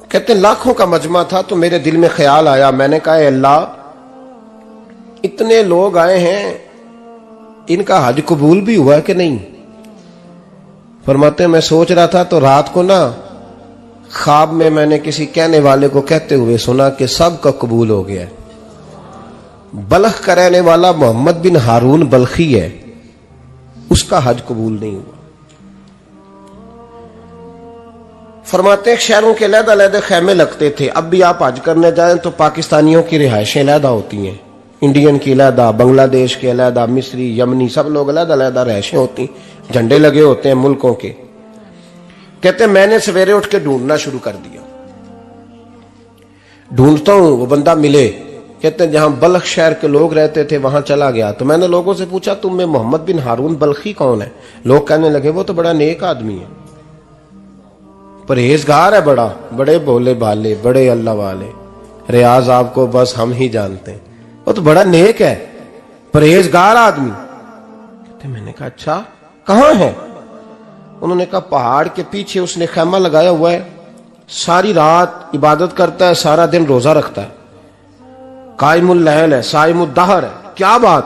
A: کہتے ہیں لاکھوں کا مجمع تھا، تو میرے دل میں خیال آیا، میں نے کہا اے اللہ اتنے لوگ آئے ہیں، ان کا حج قبول بھی ہوا ہے کہ نہیں؟ فرماتے ہیں میں سوچ رہا تھا تو رات کو نا خواب میں نے کسی کہنے والے کو کہتے ہوئے سنا کہ سب کا قبول ہو گیا ہے۔ بلخ کا رہنے والا محمد بن ہارون بلخی ہے، اس کا حج قبول نہیں ہوا۔ فرماتے ہیں شہروں کے علیحدہ علیحدہ خیمے لگتے تھے، اب بھی آپ حج کرنے جائیں تو پاکستانیوں کی رہائشیں علیحدہ ہوتی ہیں، انڈین کی علیحدہ، بنگلہ دیش کے علیحدہ، مصری، یمنی، سب لوگ علیحدہ علیحدہ رہائشیں ہوتی ہیں، جھنڈے لگے ہوتے ہیں ملکوں کے۔ کہتے ہیں میں نے سویرے اٹھ کے ڈھونڈنا شروع کر دیا، ڈھونڈتا ہوں وہ بندہ ملے۔ کہتے ہیں جہاں بلخ شہر کے لوگ رہتے تھے وہاں چلا گیا، تو میں نے لوگوں سے پوچھا تم میں محمد بن ہارون بلخی کون ہے؟ لوگ کہنے لگے وہ تو بڑا نیک آدمی ہے، پرہیزگار ہے، بڑے بولے بالے، بڑے اللہ والے، ریاض آپ کو بس ہم ہی جانتے ہیں، وہ تو بڑا نیک ہے، پرہیزگار آدمی۔ میں نے کہا اچھا کہاں ہے؟ انہوں نے کہا پہاڑ کے پیچھے اس نے خیمہ لگایا ہوا ہے، ساری رات عبادت کرتا ہے، سارا دن روزہ رکھتا ہے، قائم اللیل ہے، صائم الدہر ہے۔ کیا بات؟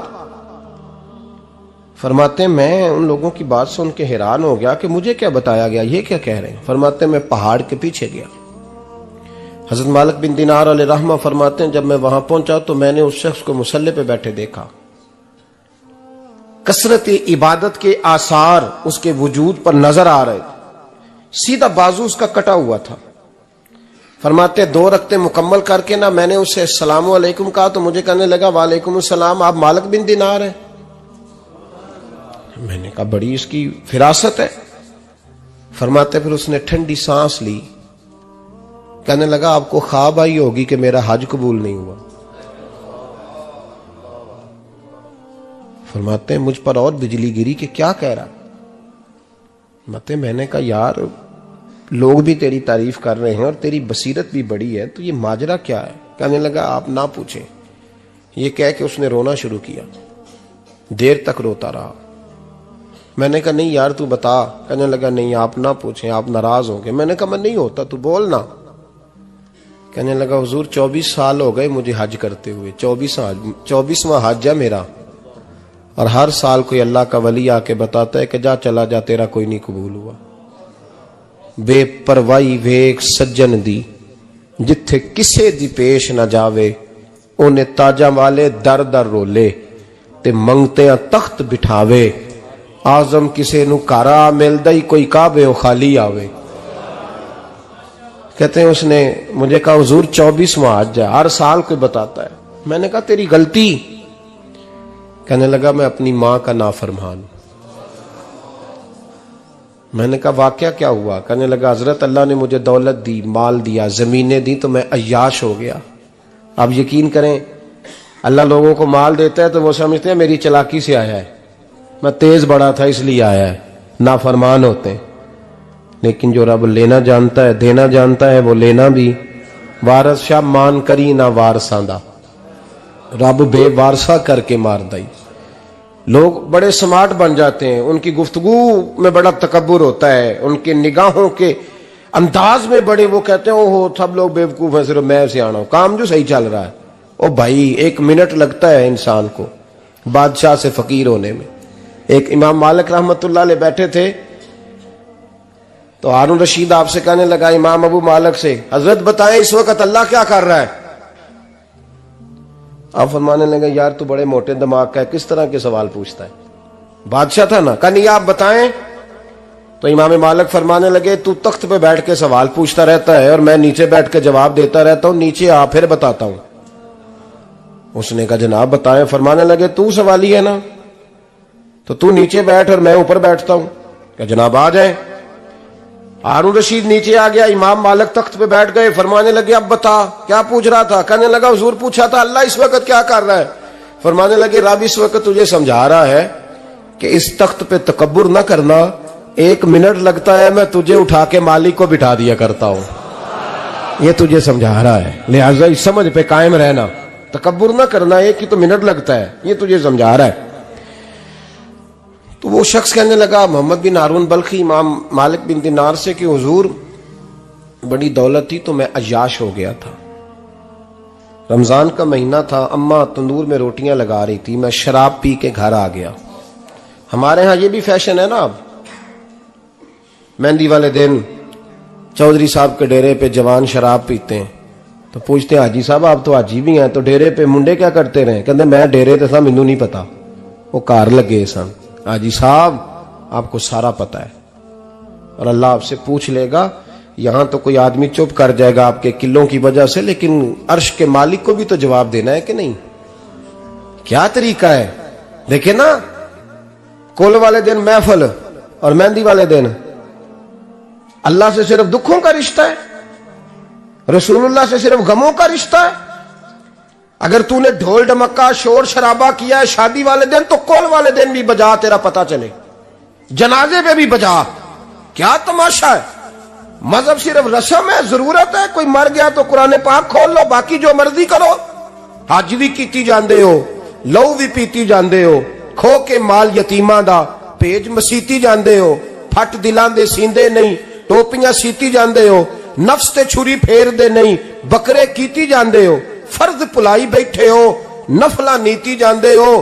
A: فرماتے ہیں میں ان لوگوں کی بات سن کے حیران ہو گیا کہ مجھے کیا بتایا گیا، یہ کیا کہہ رہے ہیں؟ فرماتے ہیں میں پہاڑ کے پیچھے گیا. حضرت مالک بن دینار علیہ رحمہ فرماتے ہیں جب میں وہاں پہنچا تو میں نے اس شخص کو مصلی پہ بیٹھے دیکھا. کثرت عبادت کے آثار اس کے وجود پر نظر آ رہے تھے. سیدھا بازو اس کا کٹا ہوا تھا. فرماتے 2 رکعتیں مکمل کر کے نا میں نے اسے السلام علیکم کہا تو مجھے کہنے لگا وعلیکم السلام، آپ مالک بن دینار ہیں؟ میں نے کہا بڑی اس کی فراست ہے. فرماتے پھر اس نے ٹھنڈی سانس لی، کہنے لگا آپ کو خواب آئی ہوگی کہ میرا حج قبول نہیں ہوا. فرماتے ہیں مجھ پر اور بجلی گری کہ کیا کہہ رہا. فرماتے میں نے کہا یار لوگ بھی تیری تعریف کر رہے ہیں اور تیری بصیرت بھی بڑی ہے، تو یہ ماجرا کیا ہے؟ کہنے لگا آپ نہ پوچھیں. یہ کہہ کے اس نے رونا شروع کیا. دیر تک روتا رہا. میں نے کہا نہیں یار تو بتا. کہنے لگا نہیں آپ نہ پوچھیں، آپ ناراض ہوں گے. میں نے کہا میں نہیں ہوتا، تو بولنا. کہنے لگا حضور 24 سال ہو گئے مجھے حج کرتے ہوئے، 24واں حج ہے میرا، اور ہر سال کوئی اللہ کا ولی آ کے بتاتا ہے کہ جا چلا جا تیرا کوئی نہیں قبول ہوا. بے پروائی ویک سجن دی جتھے کسے دی پیش نہ جاوے، اونے تاجاں والے در در رولے تے منگتیاں تخت بٹھاوے. آزم کسے نو کارا ملدا ہی کوئی کعبے او خالی آوے. کہتے ہیں اس نے مجھے کہا حضور 24واں حج ہے، ہر سال کوئی بتاتا ہے. میں نے کہا تیری غلطی. کہنے لگا میں اپنی ماں کا نافرمان. میں نے کہا واقعہ کیا ہوا؟ کہنے لگا حضرت اللہ نے مجھے دولت دی، مال دیا، زمینیں دی تو میں عیاش ہو گیا. آپ یقین کریں اللہ لوگوں کو مال دیتا ہے تو وہ سمجھتے ہیں میری چلاکی سے آیا ہے، میں تیز بڑا تھا اس لیے آیا ہے. نافرمان ہوتے ہیں. لیکن جو رب لینا جانتا ہے دینا جانتا ہے وہ لینا بھی. وارث شاہ مان کری نہ وارثاں دا، رب بے وارثہ کر کے مار دائی. لوگ بڑے سمارٹ بن جاتے ہیں، ان کی گفتگو میں بڑا تکبر ہوتا ہے، ان کے نگاہوں کے انداز میں بڑے وہ کہتے ہیں اوہ سب لوگ بیوقوف ہیں صرف میں سے آنا ہوں، کام جو صحیح چل رہا ہے. او بھائی 1 منٹ لگتا ہے انسان کو بادشاہ سے فقیر ہونے میں. ایک امام مالک رحمت اللہ علیہ بیٹھے تھے تو ہارون رشید آپ سے کہنے لگا امام ابو مالک سے حضرت بتائیں اس وقت اللہ کیا کر رہا ہے؟ آپ فرمانے لگے یار تو بڑے موٹے دماغ کا ہے، کس طرح کے سوال پوچھتا ہے؟ بادشاہ تھا نا. کہا نہیں آپ بتائیں. تو امام مالک فرمانے لگے تو تخت پہ بیٹھ کے سوال پوچھتا رہتا ہے اور میں نیچے بیٹھ کے جواب دیتا رہتا ہوں، نیچے آ پھر بتاتا ہوں. اس نے کہا جناب بتائیں. فرمانے لگے تو سوالی ہے نا، تو تو نیچے بیٹھ اور میں اوپر بیٹھتا ہوں. کہ جناب آ جائیں. ہارون رشید نیچے آ گیا، امام مالک تخت پہ بیٹھ گئے. فرمانے لگے اب بتا کیا پوچھ رہا تھا؟ کہنے لگا حضور پوچھا تھا اللہ اس وقت کیا کر رہا ہے. فرمانے لگے رب اس وقت تجھے سمجھا رہا ہے کہ اس تخت پہ تکبر نہ کرنا، 1 منٹ لگتا ہے میں تجھے اٹھا کے مالک کو بٹھا دیا کرتا ہوں. یہ تجھے سمجھا رہا ہے، لہٰذا اس سمجھ پہ قائم رہنا، تکبر نہ کرنا، 1 ہی تو منٹ لگتا ہے، یہ تجھے سمجھا رہا ہے. تو وہ شخص کہنے لگا محمد بن ہارون بلخی امام مالک بن دینار سے کہ حضور بڑی دولت تھی تو میں عیاش ہو گیا تھا. رمضان کا مہینہ تھا، اماں تندور میں روٹیاں لگا رہی تھی، میں شراب پی کے گھر آ گیا. ہمارے ہاں یہ بھی فیشن ہے نا، اب مہندی والے دن چودھری صاحب کے ڈیرے پہ جوان شراب پیتے ہیں تو پوچھتے ہیں حاجی صاحب آپ تو حاجی بھی ہیں تو ڈیرے پہ منڈے کیا کرتے رہے؟ کہتے میں ڈیرے تے سا مینوں نہیں پتا، وہ کار لگے سن. حاجی صاحب آپ کو سارا پتا ہے اور اللہ آپ سے پوچھ لے گا. یہاں تو کوئی آدمی چپ کر جائے گا آپ کے قلوں کی وجہ سے، لیکن عرش کے مالک کو بھی تو جواب دینا ہے کہ نہیں؟ کیا طریقہ ہے؟ دیکھیں نا کل والے دن محفل اور مہندی والے دن اللہ سے صرف دکھوں کا رشتہ ہے، رسول اللہ سے صرف غموں کا رشتہ ہے. اگر تو نے ڈھول ڈمکا شور شرابہ کیا ہے شادی والے دن تو کول والے دن بھی بجا، تیرا پتہ چلے. جنازے پہ بھی بجا. کیا تماشا ہے؟ مذہب صرف رسم ہے، ضرورت ہے. کوئی مر گیا تو قرآن پاک کھول لو، باقی جو مرضی کرو. حج بھی کیتی جاندے ہو، لو بھی پیتی جاندے ہو، کھو کے مال یتیماں دا پیج مسیتی جاندے ہو، پھٹ دلاں دے سیندے نہیں، ٹوپیاں سیتی جاندے ہو، نفس تے چھری پھیر دے نہیں، بکرے کیتی جاندے ہو، فرض پلائی بیٹھے ہو، نفلہ نیتی جاندے ہو.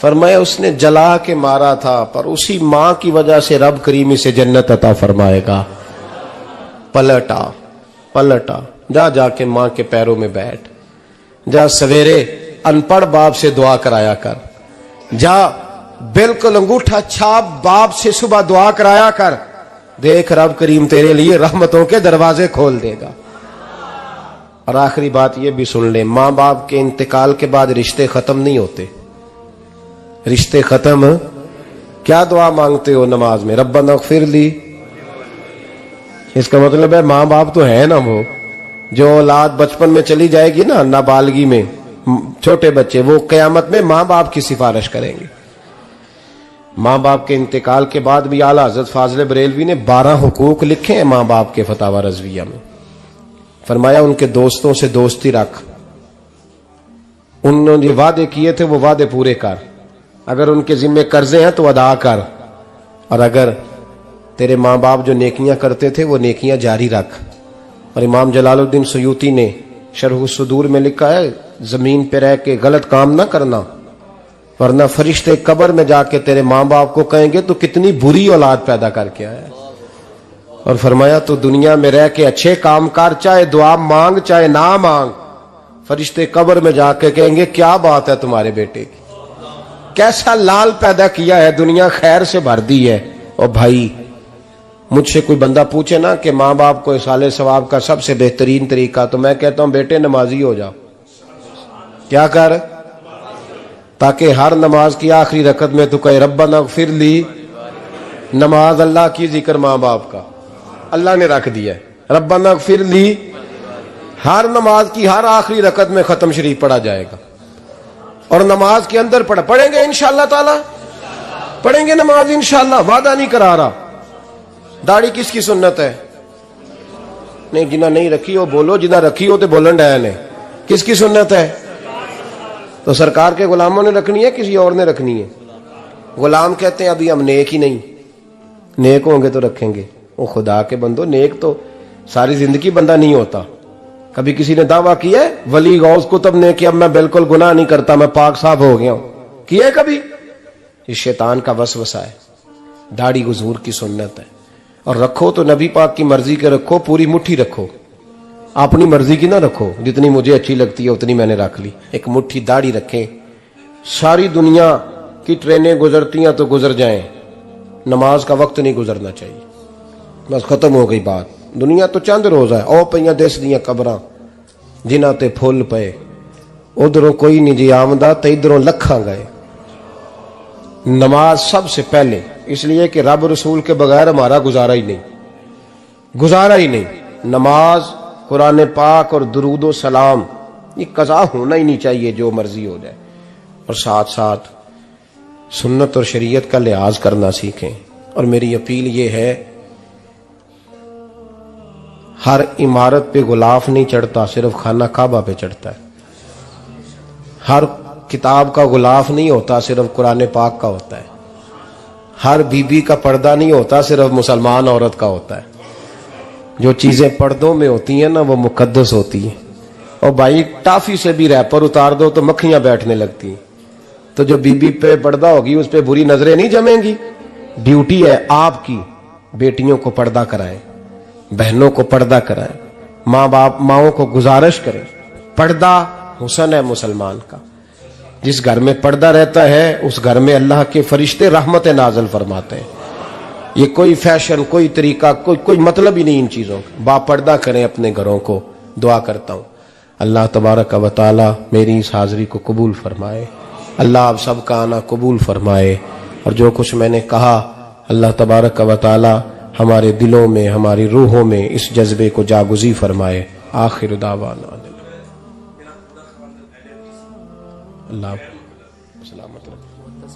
A: فرمایا اس نے جلا کے مارا تھا، پر اسی ماں کی وجہ سے رب کریم اسے جنت عطا فرمائے گا۔ پلٹا جا کے ماں کے پیروں میں بیٹھ، جا سویرے ان پڑھ باپ سے دعا کرایا کر، جا بالکل انگوٹھا چھاپ باپ سے صبح دعا کرایا کر، دیکھ رب کریم تیرے لیے رحمتوں کے دروازے کھول دے گا۔ اور آخری بات یہ بھی سن لیں، ماں باپ کے انتقال کے بعد رشتے ختم نہیں ہوتے۔ رشتے ختم، کیا دعا مانگتے ہو نماز میں؟ ربنا اغفر لی۔ اس کا مطلب ہے ماں باپ تو ہے نا، وہ جو اولاد بچپن میں چلی جائے گی نا، نابالغی میں چھوٹے بچے، وہ قیامت میں ماں باپ کی سفارش کریں گے۔ ماں باپ کے انتقال کے بعد بھی اعلیٰ حضرت فاضل بریلوی نے 12 حقوق لکھے ہیں ماں باپ کے فتاوی رضویہ میں۔ فرمایا ان کے دوستوں سے دوستی رکھ، انہوں نے وعدے کیے تھے وہ وعدے پورے کر، اگر ان کے ذمہ قرضے ہیں تو ادا کر، اور اگر تیرے ماں باپ جو نیکیاں کرتے تھے وہ نیکیاں جاری رکھ۔ اور امام جلال الدین سیوطی نے شرح الصدور میں لکھا ہے، زمین پہ رہ کے غلط کام نہ کرنا، ورنہ فرشتے قبر میں جا کے تیرے ماں باپ کو کہیں گے تو کتنی بری اولاد پیدا کر کے آیا ہے۔ اور فرمایا تو دنیا میں رہ کے اچھے کام کر، چاہے دعا مانگ چاہے نہ مانگ، فرشتے قبر میں جا کے کہیں گے کیا بات ہے تمہارے بیٹے کی، کیسا لال پیدا کیا ہے، دنیا خیر سے بھر دی ہے۔ اور بھائی مجھ سے کوئی بندہ پوچھے نا کہ ماں باپ کو اصالہ ثواب کا سب سے بہترین طریقہ، تو میں کہتا ہوں بیٹے نمازی ہو جاؤ۔ کیا کر؟ تاکہ ہر نماز کی آخری رکعت میں تو کہے ربنا اغفر لی۔ نماز اللہ کی، ذکر ماں باپ کا، اللہ نے رکھ دیا ہے ربنا اغفر لی، ہر نماز کی ہر آخری رکعت میں ختم شریف پڑھا جائے گا۔ اور نماز کے اندر پڑھیں گے انشاءاللہ تعالی، پڑھیں گے نماز انشاءاللہ، وعدہ نہیں کرا رہا۔ داڑھی کس کی سنت ہے؟ نہیں، جنہ نہیں رکھی ہو بولو، جنہ رکھی ہو تو بولن ڈائن ہے۔ کس کی سنت ہے؟ تو سرکار کے غلاموں نے رکھنی ہے، کسی اور نے رکھنی ہے؟ غلام کہتے ہیں ابھی ہم نیک ہی نہیں، نیک ہوں گے تو رکھیں گے۔ وہ خدا کے بندو، نیک تو ساری زندگی بندہ نہیں ہوتا۔ کبھی کسی نے دعویٰ کیا ہے ولی غوث کتب نے کہ اب میں بالکل گناہ نہیں کرتا، میں پاک صاف ہو گیا ہوں؟ کیا ہے کبھی؟ یہ شیطان کا وسوسہ ہے۔ داڑھی حضور کی سنت ہے، اور رکھو تو نبی پاک کی مرضی کے رکھو، پوری مٹھی رکھو، اپنی مرضی کی نہ رکھو، جتنی مجھے اچھی لگتی ہے اتنی میں نے رکھ لی۔ ایک مٹھی داڑھی رکھیں، ساری دنیا کی ٹرینیں گزرتی ہیں تو گزر جائیں، نماز کا وقت نہیں گزرنا چاہیے، بس ختم ہو گئی بات۔ دنیا تو چند روز ہے، او پئیاں دس دیاں قبراں جنہاں تے پھول پئے، ادھروں کوئی نہیں جی آمدہ تے ادھروں لکھاں گئے۔ نماز سب سے پہلے، اس لیے کہ رب رسول کے بغیر ہمارا گزارا ہی نہیں۔ نماز، قرآن پاک اور درود و سلام، یہ قضا ہونا ہی نہیں چاہیے، جو مرضی ہو جائے۔ اور ساتھ ساتھ سنت اور شریعت کا لحاظ کرنا سیکھیں۔ اور میری اپیل یہ ہے، ہر عمارت پہ غلاف نہیں چڑھتا، صرف خانہ کعبہ پہ چڑھتا ہے۔ ہر کتاب کا غلاف نہیں ہوتا، صرف قرآن پاک کا ہوتا ہے۔ ہر بی بی کا پردہ نہیں ہوتا، صرف مسلمان عورت کا ہوتا ہے۔ جو چیزیں پردوں میں ہوتی ہیں نا وہ مقدس ہوتی ہیں۔ اور بھائی ٹافی سے بھی ریپر اتار دو تو مکھیاں بیٹھنے لگتی ہیں، تو جو بی بی پہ پردہ ہوگی اس پہ بری نظریں نہیں جمیں گی۔ ڈیوٹی ہے آپ کی، بیٹیوں کو پردہ کرائیں، بہنوں کو پردہ کرائیں، ماؤں کو گزارش کریں۔ پردہ حسن ہے مسلمان کا۔ جس گھر میں پردہ رہتا ہے اس گھر میں اللہ کے فرشتے رحمت نازل فرماتے ہیں۔ یہ کوئی فیشن، کوئی طریقہ، کوئی مطلب ہی نہیں ان چیزوں کا۔ با پردہ کریں اپنے گھروں کو۔ دعا کرتا ہوں اللہ تبارک و تعالی میری اس حاضری کو قبول فرمائے، اللہ آپ سب کا آنا قبول فرمائے، اور جو کچھ میں نے کہا اللہ تبارک و تعالی ہمارے دلوں میں، ہماری روحوں میں اس جذبے کو جاگزی فرمائے۔ آخر دعوانا اللہ سلامت رکھے۔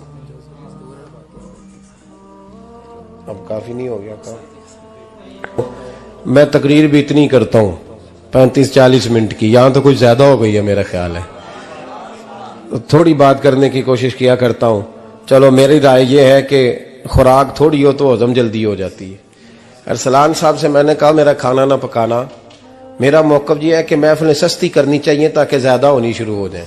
A: اب کافی نہیں ہو گیا کام؟ میں تقریر بھی اتنی کرتا ہوں 35-40 منٹ کی، یہاں تو کچھ زیادہ ہو گئی ہے میرا خیال ہے، تھوڑی بات کرنے کی کوشش کیا کرتا ہوں۔ چلو میری رائے یہ ہے کہ خوراک تھوڑی ہو تو ہضم جلدی ہو جاتی ہے۔ ارسلان صاحب سے میں نے کہا میرا کھانا نہ پکانا، میرا موقف یہ ہے کہ محفلیں سستی کرنی چاہیے تاکہ زیادہ ہونی شروع ہو جائیں۔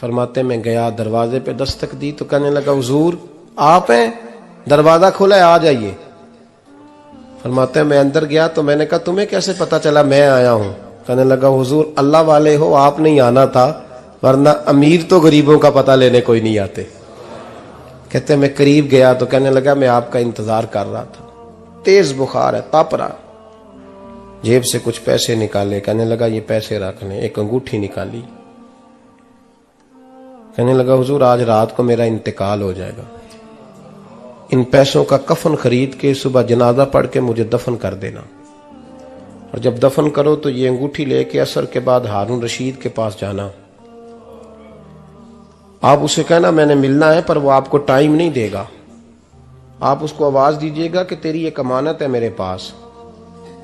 A: فرماتے میں گیا, دروازے پہ دستک دی تو کہنے لگا حضور آپ ہیں, دروازہ کھلا ہے, آ جائیے. فرماتے ہیں میں اندر گیا تو میں نے کہا تمہیں کیسے پتا چلا میں آیا ہوں؟ کہنے لگا حضور اللہ والے ہو, آپ نہیں آنا تھا, ورنہ امیر تو غریبوں کا پتہ لینے کوئی نہیں آتے. کہتے میں قریب گیا تو کہنے لگا میں آپ کا انتظار کر رہا تھا, تیز بخار ہے, تپ رہا. جیب سے کچھ پیسے نکالے, کہنے لگا یہ پیسے رکھ لیں. ایک انگوٹھی نکالی, کہنے لگا حضور آج رات کو میرا انتقال ہو جائے گا, ان پیسوں کا کفن خرید کے صبح جنازہ پڑھ کے مجھے دفن کر دینا, اور جب دفن کرو تو یہ انگوٹھی لے کے عصر کے بعد ہارون رشید کے پاس جانا. آپ اسے کہنا میں نے ملنا ہے, پر وہ آپ کو ٹائم نہیں دے گا. آپ اس کو آواز دیجئے گا کہ تیری ایک امانت ہے میرے پاس.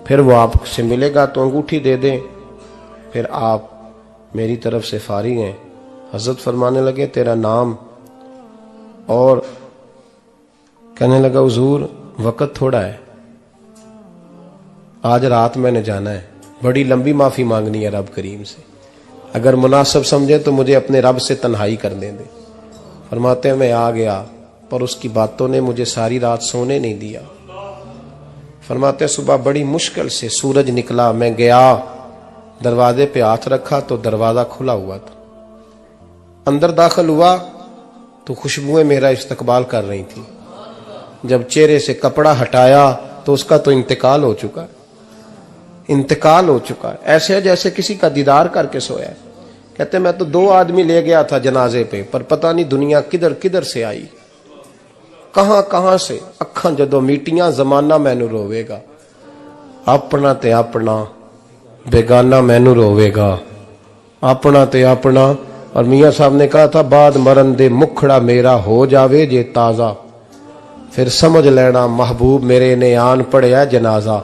A: پھر وہ آپ سے ملے گا تو انگوٹھی دے دیں, پھر آپ میری طرف سے فارغ ہیں. حضرت فرمانے لگے تیرا نام؟ اور کہنے لگا حضور وقت تھوڑا ہے, آج رات میں نے جانا ہے, بڑی لمبی معافی مانگنی ہے رب کریم سے, اگر مناسب سمجھے تو مجھے اپنے رب سے تنہائی کرنے دے. فرماتے ہیں میں آ گیا, پر اس کی باتوں نے مجھے ساری رات سونے نہیں دیا. فرماتے ہیں صبح بڑی مشکل سے سورج نکلا, میں گیا دروازے پہ ہاتھ رکھا تو دروازہ کھلا ہوا تھا. اندر داخل ہوا تو خوشبوئیں میرا استقبال کر رہی تھی. جب چہرے سے کپڑا ہٹایا تو اس کا تو انتقال ہو چکا ہے, انتقال ہو چکا ہے, ایسے ہے جیسے کسی کا دیدار کر کے سویا ہے. کہتے میں تو 2 آدمی لے گیا تھا جنازے پہ, پر پتہ نہیں دنیا کدھر کدھر سے آئی, کہاں کہاں سے. اکھاں جدو میٹیاں زمانہ مینو روے گا, اپنا تے اپنا بیگانہ مینو روے گا, اپنا تے اپنا. اور میاں صاحب نے کہا تھا بعد مرن دے مکھڑا میرا ہو جاوے جے تازہ, پھر سمجھ لینا محبوب میرے نے آن پڑیا جنازہ.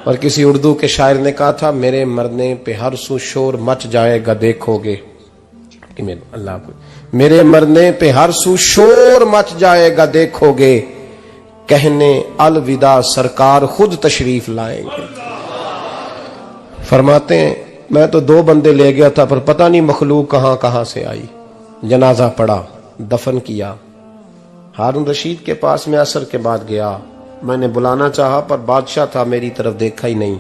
A: اور کسی اردو کے شاعر نے کہا تھا میرے مرنے پہ ہر سو شور مچ جائے گا دیکھو گے. اللہ میرے مرنے پہ ہر سو شور مچ جائے گا دیکھو گے, کہنے الوداع سرکار خود تشریف لائیں گے. فرماتے ہیں میں تو 2 بندے لے گیا تھا, پر پتہ نہیں مخلوق کہاں کہاں سے آئی. جنازہ پڑا, دفن کیا. ہارون رشید کے پاس میں عصر کے بعد گیا, میں نے بلانا چاہا پر بادشاہ تھا, میری طرف دیکھا ہی نہیں.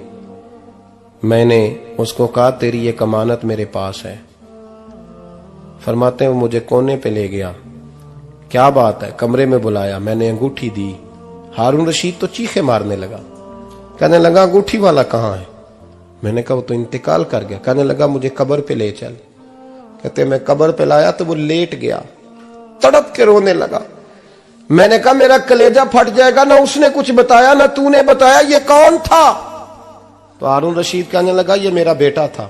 A: میں نے اس کو کہا تیری ایک امانت میرے پاس ہے. فرماتے ہیں وہ مجھے کونے پہ لے گیا, کیا بات ہے, کمرے میں بلایا, میں نے انگوٹھی دی. ہارون رشید تو چیخے مارنے لگا, کہنے لگا انگوٹھی والا کہاں ہے؟ میں نے کہا وہ تو انتقال کر گیا. کہنے لگا مجھے قبر پہ لے چل. کہتے میں قبر پہ لایا تو وہ لیٹ گیا, تڑپ کے رونے لگا. میں نے کہا میرا کلیجہ پھٹ جائے گا, نہ اس نے کچھ بتایا نہ تو نے بتایا, یہ کون تھا؟ تو ہارون رشید کہنے لگا یہ میرا بیٹا تھا.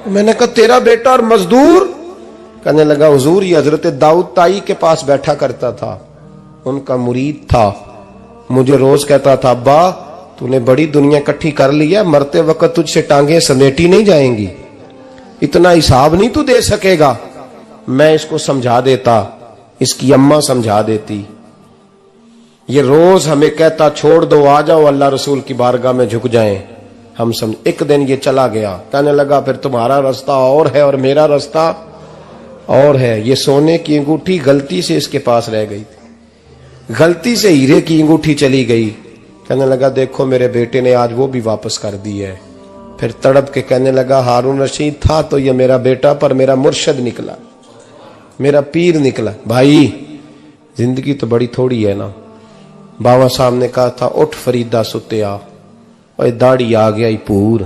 A: میں نے کہا تیرا بیٹا اور مزدور؟ کہنے لگا حضور یہ حضرت داؤد تائی کے پاس بیٹھا کرتا تھا, ان کا مرید تھا. مجھے روز کہتا تھا ابا تو نے بڑی دنیا کٹھی کر لی ہے, مرتے وقت تجھ سے ٹانگیں سمیٹی نہیں جائیں گی, اتنا حساب نہیں تو دے سکے گا. میں اس کو سمجھا دیتا, اس کی اماں سمجھا دیتی. یہ روز ہمیں کہتا چھوڑ دو آ جاؤ اللہ رسول کی بارگاہ میں جھک جائیں. ہم سمجھ. ایک دن یہ چلا گیا, کہنے لگا پھر تمہارا راستہ اور ہے اور میرا راستہ اور ہے. یہ سونے کی انگوٹھی غلطی سے اس کے پاس رہ گئی تھی, غلطی سے ہیرے کی انگوٹھی چلی گئی. کہنے لگا دیکھو میرے بیٹے نے آج وہ بھی واپس کر دی ہے. پھر تڑپ کے کہنے لگا ہارون رشید تھا تو یہ میرا بیٹا, پر میرا مرشد نکلا, میرا پیر نکلا. بھائی زندگی تو بڑی تھوڑی ہے نا. بابا صاحب نے کہا تھا اٹھ فریدہ ستیا, اور داڑھی آ گیا پور,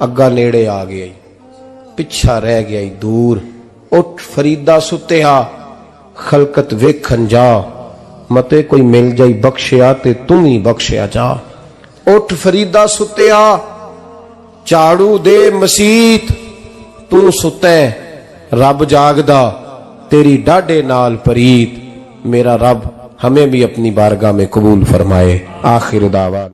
A: اگا نیڑے آ گیا, پچھا رہ گیا دور. اٹھ فریدہ ستیا خلقت ویکھن جا, متے کوئی مل جائی بخشیا تے تم ہی بخشیا جا. اٹھ فریدہ ستیا چاڑو دے مسیت, تو ستے رب جاگدا تیری ڈاڈے نال پریت. میرا رب ہمیں بھی اپنی بارگاہ میں قبول فرمائے. آخر دعوان